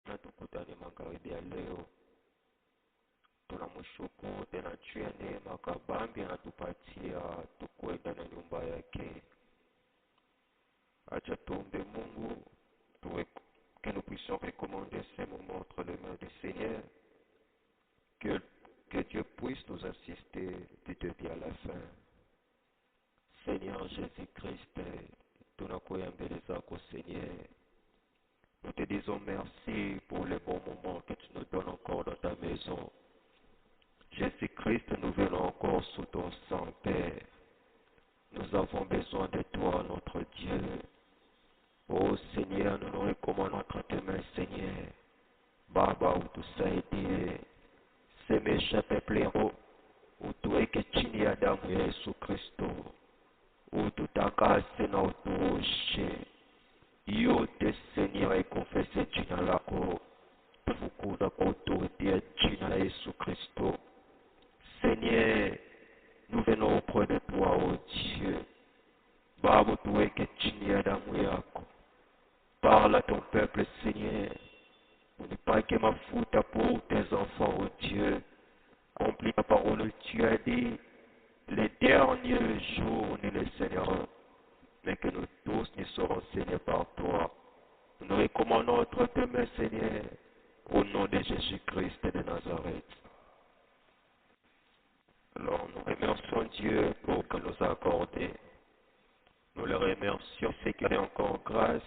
na tukutane magharibi ya leo. Tunamshukuru tena juu ya neema kabambi anatupatia tukuwe ndani ya nyumba yake. Acha tuombe Mungu que nous puissions recommander ces moments entre les mains du Seigneur, que Dieu puisse nous assister du début à la fin. Seigneur Jésus-Christ, tunakuja mbele zako Seigneur. Nous te disons merci pour les bons moments que tu nous donnes encore dans ta maison. Jésus-Christ, nous venons encore sous ton sang, Père. Nous avons besoin de toi, notre Dieu. Oh Seigneur, nous nous recommandons entre tes mains, Seigneur. Baba, utusaidie. Semesha peplero, utuweke chini ya damu ya Yesu Kristo. Ututakase na utuoshe. Yote Seigneur, ikonfese jina lako. Tukuza kwa autorité ya jina la Yesu Kristo. Seigneur, nous venons auprès de toi, oh Dieu. Baba, tuweke chini ya damu yako. Parle à ton peuple, Seigneur. Ne pas que ma faute pour tes enfants, oh Dieu. Accomplis ta parole, tu as dit, les derniers jours, nous les saignerons, mais que nous tous nous serons saignés par toi. Nous recommandons entre tes mains, Seigneur, au nom de Jésus-Christ de Nazareth. Alors, nous remercions Dieu pour qu'il nous a accordé. Nous le remercions, c'est qu'il est encore grâce.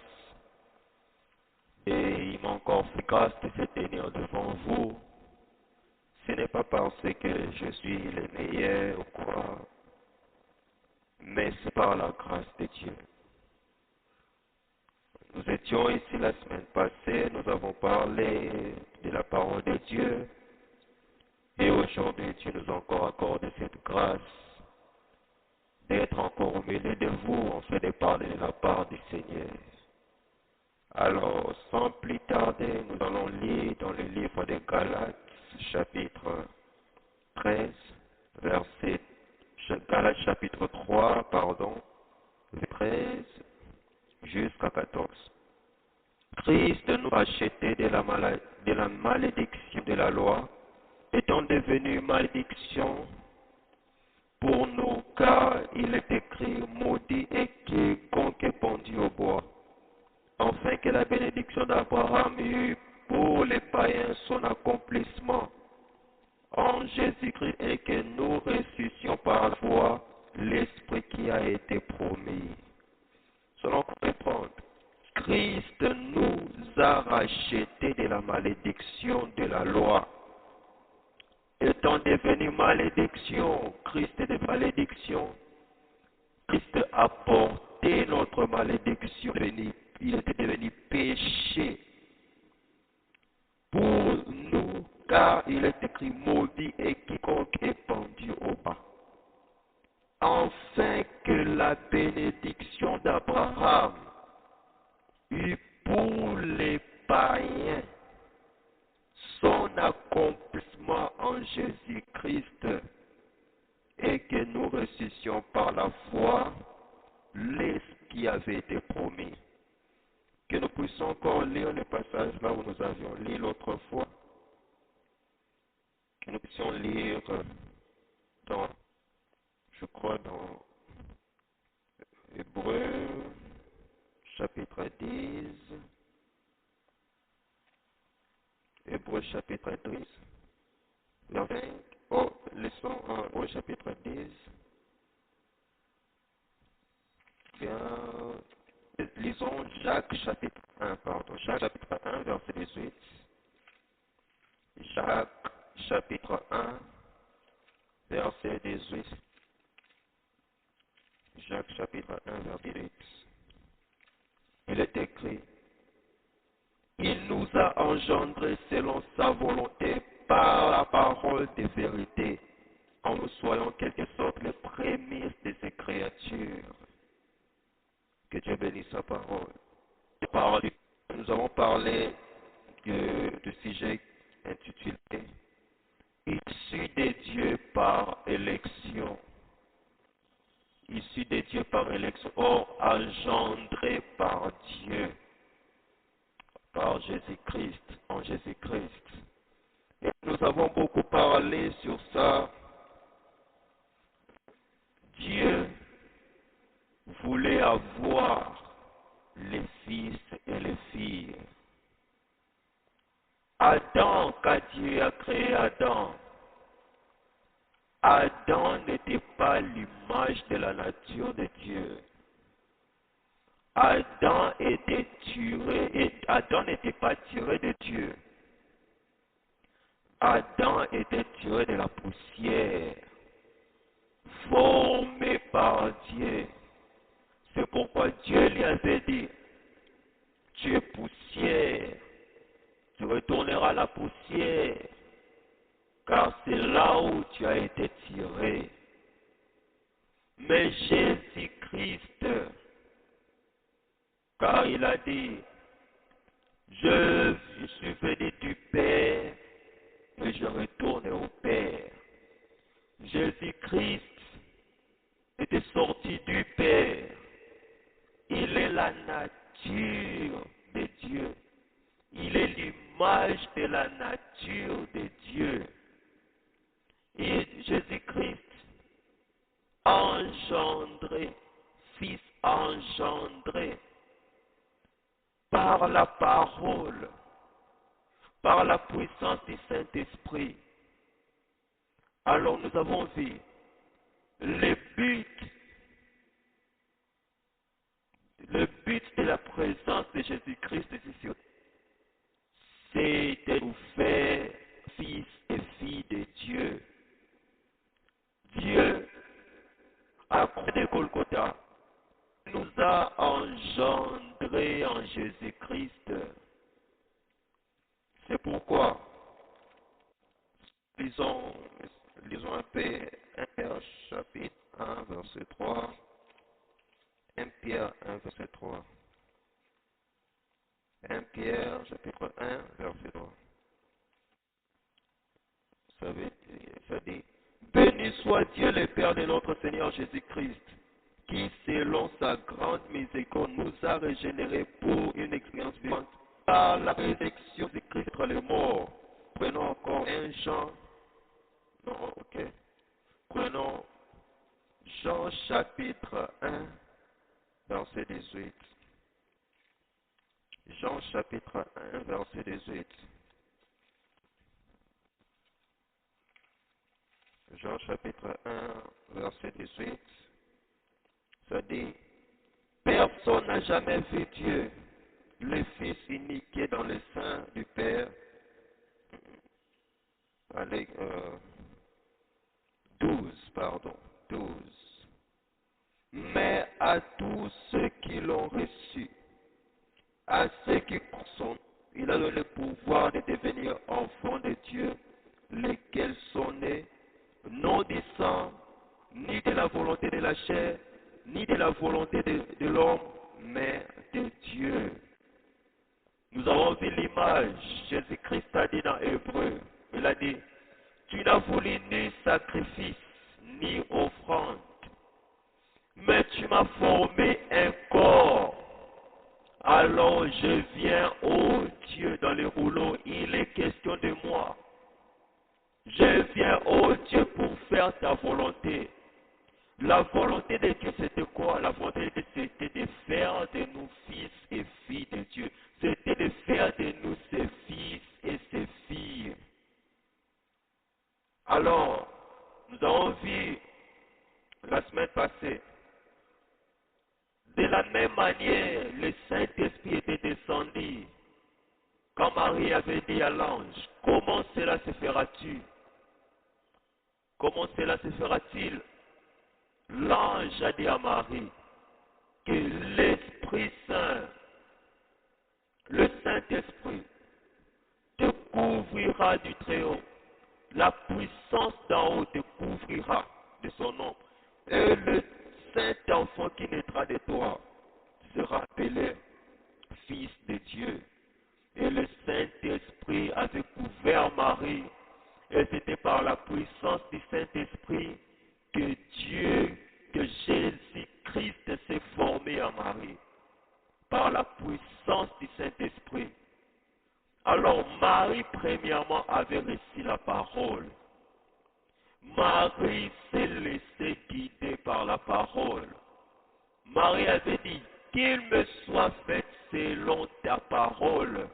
Et il m'a encore fait grâce de se tenir devant vous. Ce n'est pas parce que je suis le meilleur ou quoi, mais c'est par la grâce de Dieu. Nous étions ici la semaine passée, nous avons parlé de la parole de Dieu. Et aujourd'hui, Dieu nous a encore accordé cette grâce d'être encore au milieu de vous, en fait de parler de la part du Seigneur. Alors, sans plus tarder, nous allons lire dans le livre de Galates, chapitre 13, Galates chapitre 3, de 13 jusqu'à 14. Christ nous a rachetés de la malédiction de la loi, étant devenu malédiction pour nous, car il est écrit, maudit est quiconque est pendu au bois, afin que la bénédiction d'Abraham eût pour les païens son accomplissement en Jésus-Christ, et que nous ressuscions par la foi l'Esprit qui a été promis. Selon comprendre, Christ nous a rachetés de la malédiction de la loi. Étant devenu malédiction, Christ est de malédiction. Christ a porté notre malédiction. Il était devenu péché pour nous, car il est écrit maudit et quiconque est pendu au bas. Afin que la bénédiction d'Abraham eût pour les païens son accomplissement en Jésus-Christ, et que nous ressuscions par la foi l'Esprit qui avait été promis. Que nous puissions encore lire le passage là où nous avions lu l'autre fois. Que nous puissions lire dans, je crois, dans Hébreux, chapitre 10. Hébreux, chapitre 10. Leçon au chapitre 10. Bien, lisons Jacques chapitre 1, Jacques chapitre 1, verset 18. Jacques chapitre 1, verset 18. Jacques chapitre 1, verset 18. Il est écrit, il nous a engendrés selon sa volonté par la parole de vérité, en nous soyons en quelque sorte les prémices de ses créatures. Que Dieu bénisse sa parole. Nous avons parlé du sujet intitulé Issus des dieux par élection. Issus des dieux par élection, or engendré par Dieu. par Jésus-Christ, en Jésus-Christ. Et nous avons beaucoup parlé sur ça. Dieu voulait avoir les fils et les filles. Adam, quand Dieu a créé Adam, Adam n'était pas l'image de la nature de Dieu. Adam était tiré, et Adam n'était pas tiré de Dieu. Adam était tiré de la poussière, formé par Dieu. C'est pourquoi Dieu lui avait dit, tu es poussière, tu retourneras à la poussière, car c'est là où tu as été tiré. Mais Jésus-Christ, car il a dit, je suis venu du Père et je retourne au Père. Jésus-Christ était sorti du Père. Il est la nature de Dieu. Il est l'image de la nature de Dieu. Et Jésus-Christ, engendré, fils engendré, par la parole, par la puissance du Saint-Esprit. Alors nous avons vu le but de la présence de Jésus-Christ ici, c'est de nous faire fils et filles de Dieu. Dieu, à croix de Golgotha, nous a engendrés en Jésus-Christ. C'est pourquoi, lisons un peu 1 Pierre chapitre 1, verset 3. 1 Pierre 1, verset 3. 1 Pierre chapitre 1, verset 3. Ça dit, béni soit Dieu le Père de notre Seigneur Jésus-Christ, qui selon sa grande miséricorde nous a régénérés pour une expérience vivante par la résurrection de Christ entre les morts. Prenons encore un Jean. Non, ok. Prenons Jean chapitre 1, verset 18. Jean chapitre 1, verset 18. Jean chapitre 1, verset 18. Ça dit, personne n'a jamais vu Dieu, le Fils unique qui est dans le sein du Père. Allez, 12, pardon, 12. Mais à tous ceux qui l'ont reçu, à ceux qui sont, il a donné le pouvoir de devenir enfants de Dieu, lesquels sont nés, non du sang, ni de la volonté de la chair, ni de la volonté de l'homme, mais de Dieu. Nous avons vu l'image, Jésus-Christ a dit dans Hébreu, il a dit, tu n'as voulu ni sacrifice, ni offrande, mais tu m'as formé un corps. Alors je viens, ô Dieu, dans le rouleau, il est question de moi. Je viens, ô Dieu, pour faire ta volonté. La volonté de Dieu, c'était quoi? La volonté de Dieu, c'était de faire de nous fils et filles de Dieu. C'était de faire de nous ses fils et ses filles. Alors, nous avons vu la semaine passée, de la même manière, le Saint-Esprit était descendu. Quand Marie avait dit à l'ange, comment cela se fera-t-il? Comment cela se fera-t-il? L'ange a dit à Marie que l'Esprit Saint, le Saint-Esprit, te couvrira du Très-Haut. La puissance d'en haut te couvrira de son nom. Et le Saint-Enfant qui naîtra de toi sera appelé Fils de Dieu. Et le Saint-Esprit avait couvert Marie. Et c'était par la puissance du Saint-Esprit que Dieu, que Jésus-Christ s'est formé en Marie. Par la puissance du Saint-Esprit. premièrement avait reçu la parole, Marie s'est laissée guider par la parole. Marie avait dit, qu'il me soit fait selon ta parole.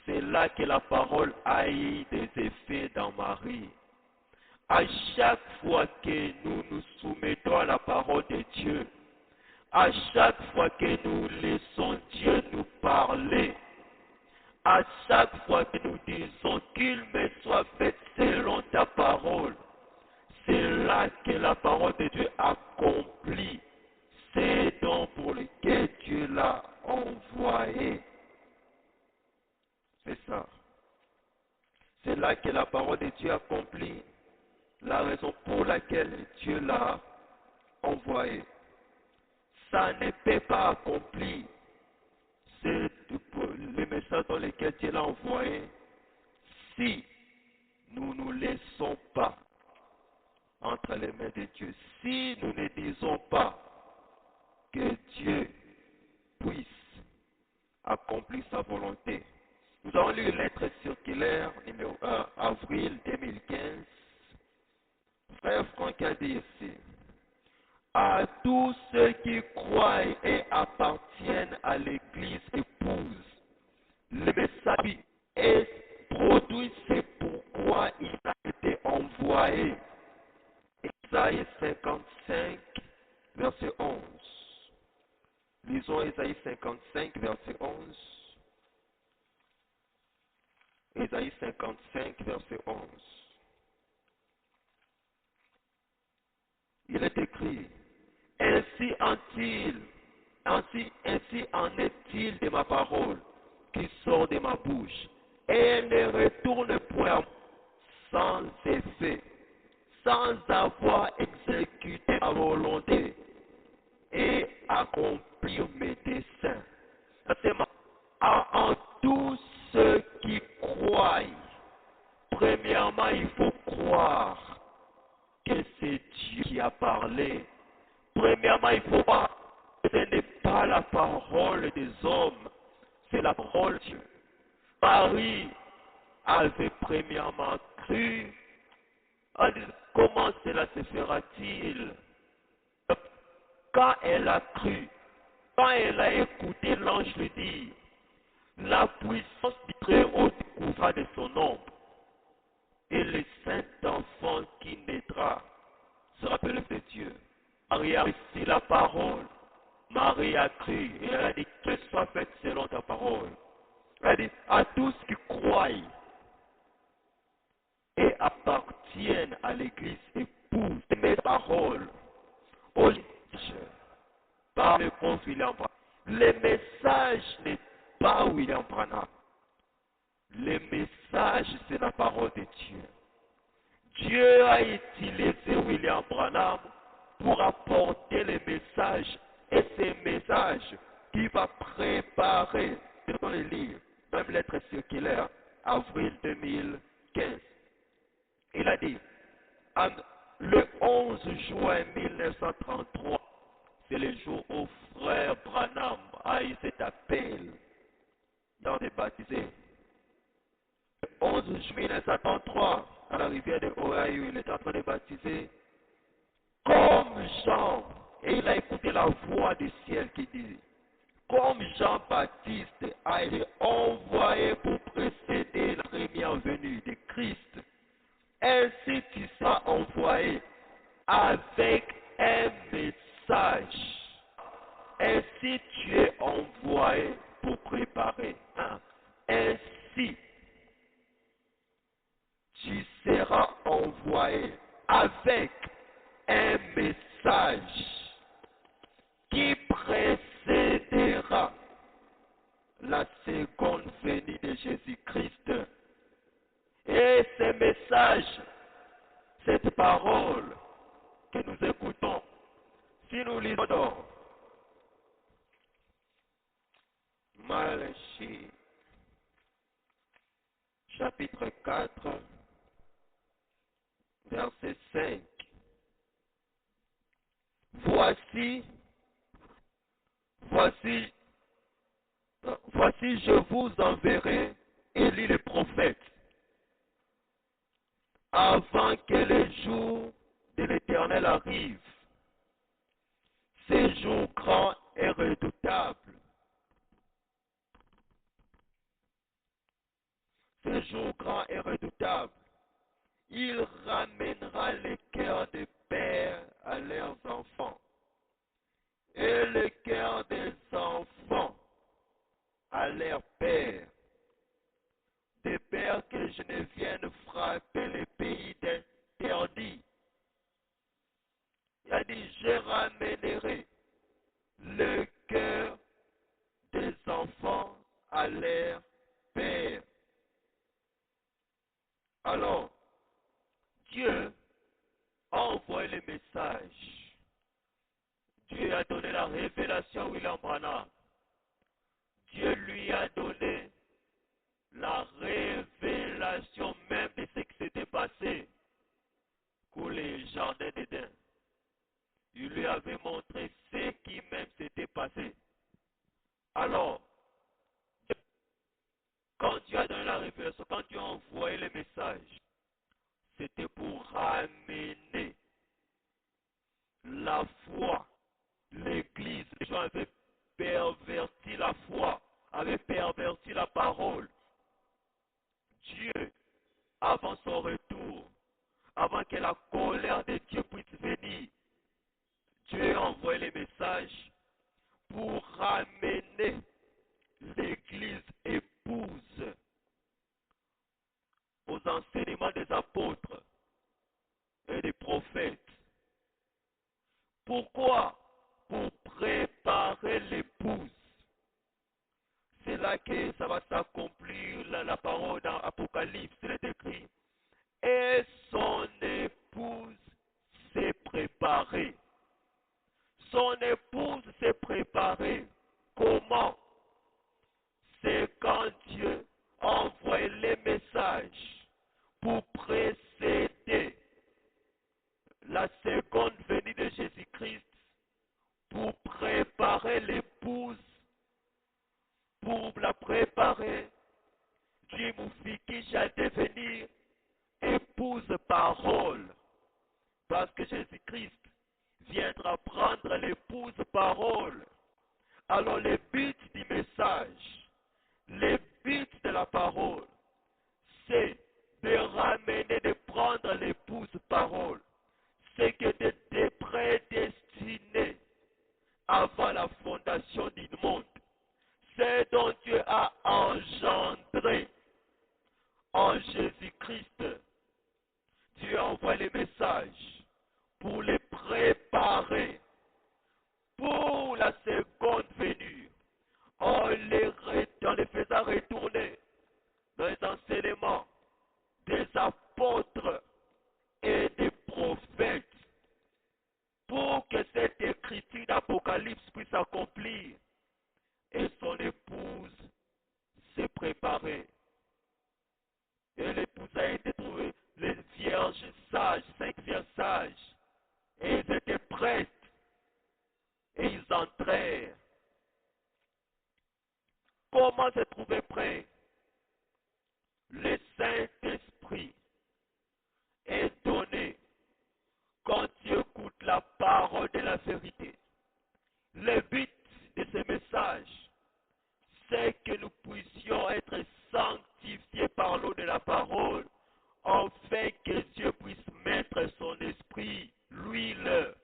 C'est là que la parole a eu des effets dans Marie. À chaque fois que nous nous soumettons à la parole de Dieu, à chaque fois que nous laissons Dieu nous parler, à chaque fois que nous disons qu'il me soit fait selon ta parole, c'est là que la parole de Dieu accomplit ces dons pour lesquels Dieu l'a envoyé. C'est ça. C'est là que la parole de Dieu accomplit la raison pour laquelle Dieu l'a envoyé. Ça ne peut pas accomplir les messages dans lesquels Dieu l'a envoyé si nous ne nous laissons pas entre les mains de Dieu. Si nous ne disons pas que Dieu puisse accomplir sa volonté. Nous avons lu une lettre circulaire numéro 1, avril 2015. Frère Franck a dit ici, à tous ceux qui croient et appartiennent à l'Église épouse, le message est produit, c'est pourquoi il a été envoyé. Isaïe 55, verset 11. Lisons Isaïe 55, verset 11. Isaïe 55, verset 11. Il est écrit, ainsi en est-il de ma parole qui sort de ma bouche, et elle ne retourne point sans effet, sans avoir exécuté ma volonté et accomplir mes desseins. En tous ceux qui croient, premièrement, il faut croire que c'est Dieu qui a parlé. Premièrement, il faut croire que ce n'est pas la parole des hommes, c'est la parole de Dieu. Marie avait premièrement cru. Comment cela se fera-t-il? Quand elle a cru, quand elle a écouté l'ange lui dire, la puissance du Très-Haut découvrira de son ombre, et le saint enfant qui naîtra sera appelé de Dieu. Marie a reçu la parole, Marie a cru, et elle a dit que soit fait selon ta parole. Elle a dit à tous qui croient et appartiennent à l'Église épouse mes paroles. Au par le prof William Branham. Le message n'est pas William Branham. Le message, c'est la parole de Dieu. Dieu a utilisé William Branham pour apporter le message. Et ce message qui va préparer, dans les livres, même lettre circulaire, avril 2015. Il a dit, le 11 juin 1933, c'est le jour où frère Branham a eu cet appel dans des baptisés. Le 11 juin 1933, à la rivière de Ohio, il est en train de baptiser comme Jean, et il a écouté la voix du ciel qui dit, comme Jean-Baptiste a été envoyé pour précéder la première venue de Christ, ainsi tu seras envoyé avec un message. Ainsi tu es envoyé pour préparer. Ainsi tu seras envoyé avec un message qui précédera la seconde venue de Jésus-Christ. Et ce message, cette parole que nous écoutons, si nous lisons dans Malachie, chapitre 4, verset 5. Voici, je vous enverrai, Élie le prophète, prophètes, avant que le jour de l'Éternel arrive, ce jour grand et redoutable. Ce jour grand et redoutable. Il ramènera les cœurs des pères à leurs enfants et le cœur des enfants à leurs pères, des pères que je ne vienne frapper les pays interdits. Il a dit, je ramènerai le cœur des enfants à leur père. Alors, Dieu a envoyé le message. Dieu a donné la révélation à William Branham. Dieu lui a donné la révélation même de ce qui s'était passé pour les jardins d'Éden. Il lui avait montré ce qui même s'était passé. Alors, quand Dieu a donné la révélation, quand Dieu a envoyé le message, c'était pour ramener la foi. L'Église, les gens avaient perverti la foi, avaient perverti la parole. Dieu, avant son retour, avant que la colère de Dieu puisse venir, Dieu a envoyé les messages pour ramener l'Église épouse aux enseignements des apôtres et des prophètes. Pourquoi? Pour préparer l'épouse. C'est là que ça va s'accomplir la parole dans Apocalypse. Il est écrit. Et son épouse s'est préparée. Son épouse s'est préparée. Comment? C'est quand Dieu a envoyé les messages pour précéder la seconde venue de Jésus-Christ, pour préparer l'épouse, pour la préparer, Dieu nous fit qui à devenir épouse parole. Parce que Jésus-Christ viendra prendre l'épouse parole. Alors le but du message, le but de la parole, c'est de ramener, de prendre l'épouse parole. C'est que de prédestiner avant la fondation du monde. C'est dont Dieu a engendré en Jésus-Christ. Dieu a envoyé les messages pour les préparer pour la seconde venue. En les faisant retourner dans les enseignements des apôtres et des prophètes pour que cette écriture d'Apocalypse puisse s'accomplir. Et son épouse s'est préparée. Et l'épouse a été trouvée, les vierges sages, 5 vierges sages. Et ils étaient prêtes. Et ils entrèrent. Comment se trouver prêt? Le Saint-Esprit est donné quand tu écoutes la parole de la vérité. Le but de ce message, c'est que nous puissions être sanctifiés par l'eau de la parole, afin que Dieu puisse mettre son esprit, l'huile.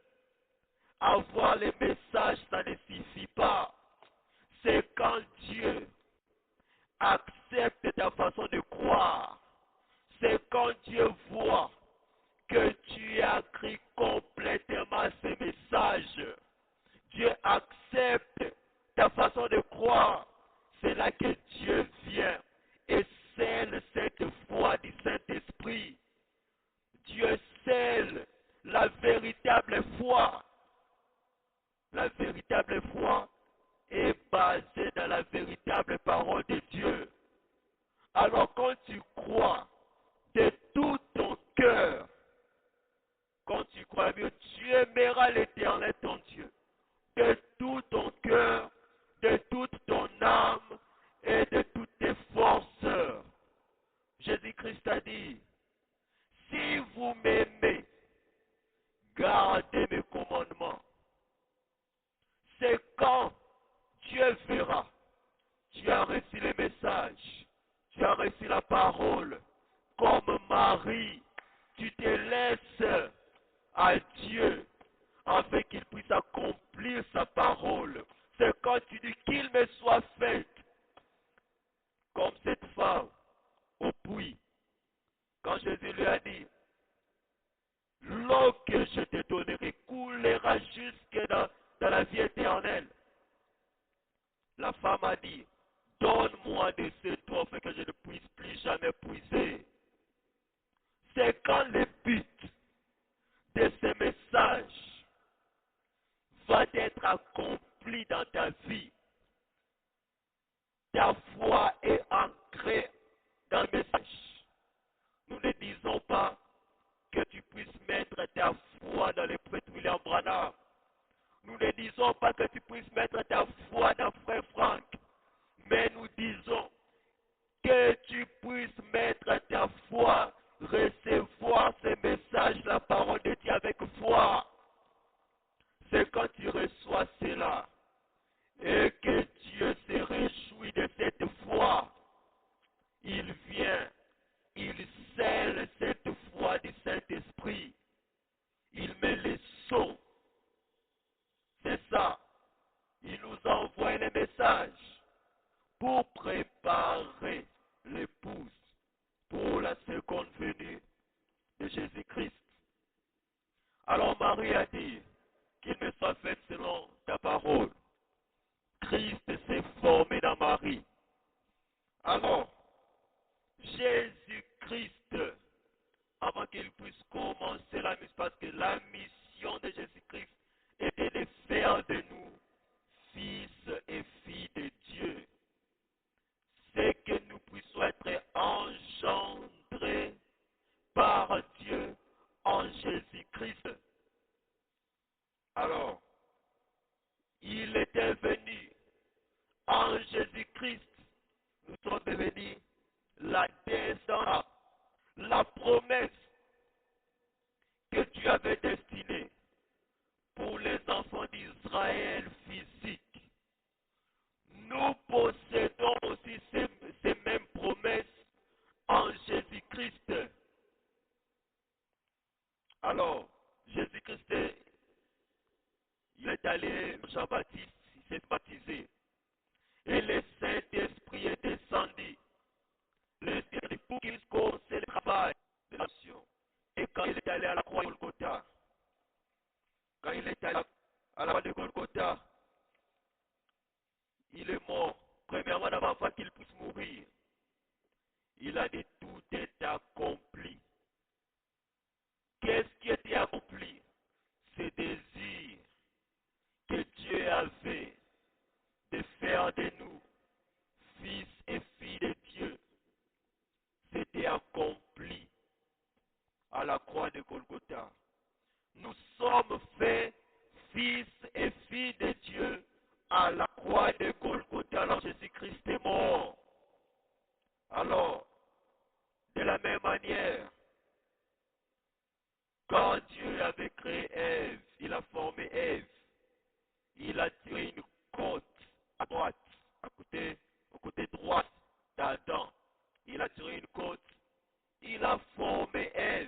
Avoir les messages, ça ne suffit pas. C'est quand Dieu accepte ta façon de croire. C'est quand Dieu voit que tu as cru complètement ces messages. Dieu accepte ta façon de croire. C'est là que Dieu vient et scelle cette foi du Saint-Esprit. Dieu scelle la véritable foi. La véritable foi est basée dans la véritable parole de Dieu. Alors quand tu crois de tout ton cœur, quand tu crois mieux, tu aimeras l'Éternel ton Dieu de tout ton cœur, de toute ton âme et de toutes tes forces. à Dieu afin qu'il puisse accomplir sa parole. C'est quand tu dis qu'il me soit fait comme cette femme au puits. Quand Jésus lui a dit, l'eau que je te donnerai coulera jusque dans la vie éternelle. La femme a dit, donne-moi de cette eau afin que je ne puisse plus jamais puiser. C'est quand le but de ce message va être accompli dans ta vie. Ta foi est ancrée dans le message. Nous ne disons pas que tu puisses mettre ta foi dans le prêtre William Branham. Nous ne disons pas que tu puisses mettre ta foi dans frère Frank. Mais nous disons que tu puisses mettre ta foi, recevoir ce message, la parole de Dieu avec foi. C'est quand tu reçois cela et que Dieu se réjouit de cette foi. Il vient, il scelle cette foi du Saint-Esprit. Il met les sceaux. C'est ça. Il nous envoie les messages pour préparer l'épouse pour la seconde venue de Jésus-Christ. Alors Marie a dit qu'il me soit fait selon ta parole. Christ s'est formé dans Marie. Alors, Jésus-Christ, avant qu'il puisse commencer la mission, parce que la mission de Jésus-Christ était de faire de nous fils et filles de Dieu. C'est que nous puissions être engendrés par Dieu en Jésus-Christ. Alors, il était venu en Jésus-Christ. Nous sommes devenus la descendance, la promesse que Dieu avait destinée pour les enfants d'Israël physiques. Nous possédons aussi ces mêmes promesses en Jésus-Christ. Alors, Jésus-Christ, il est allé, Jean-Baptiste, il s'est baptisé. Et le Saint-Esprit est descendu. L'Esprit pour qu'il commence le travail de la nation. Et quand il est allé à la croix de Golgotha, quand il est allé à la croix de Golgotha, il est mort. Premièrement, avant qu'il puisse mourir, il a dit tout est accompli. Qu'est-ce qui était accompli? Ce désir que Dieu avait de faire de nous fils et filles de Dieu, c'était accompli à la croix de Golgotha. Nous sommes faits fils et filles de Dieu à la croix de Golgotha. Alors Jésus-Christ est mort. Alors, de la même manière, quand Dieu avait créé Ève, il a formé Ève. Il a tiré une côte à droite, au côté droit d'Adam. Il a tiré une côte. Il a formé Ève.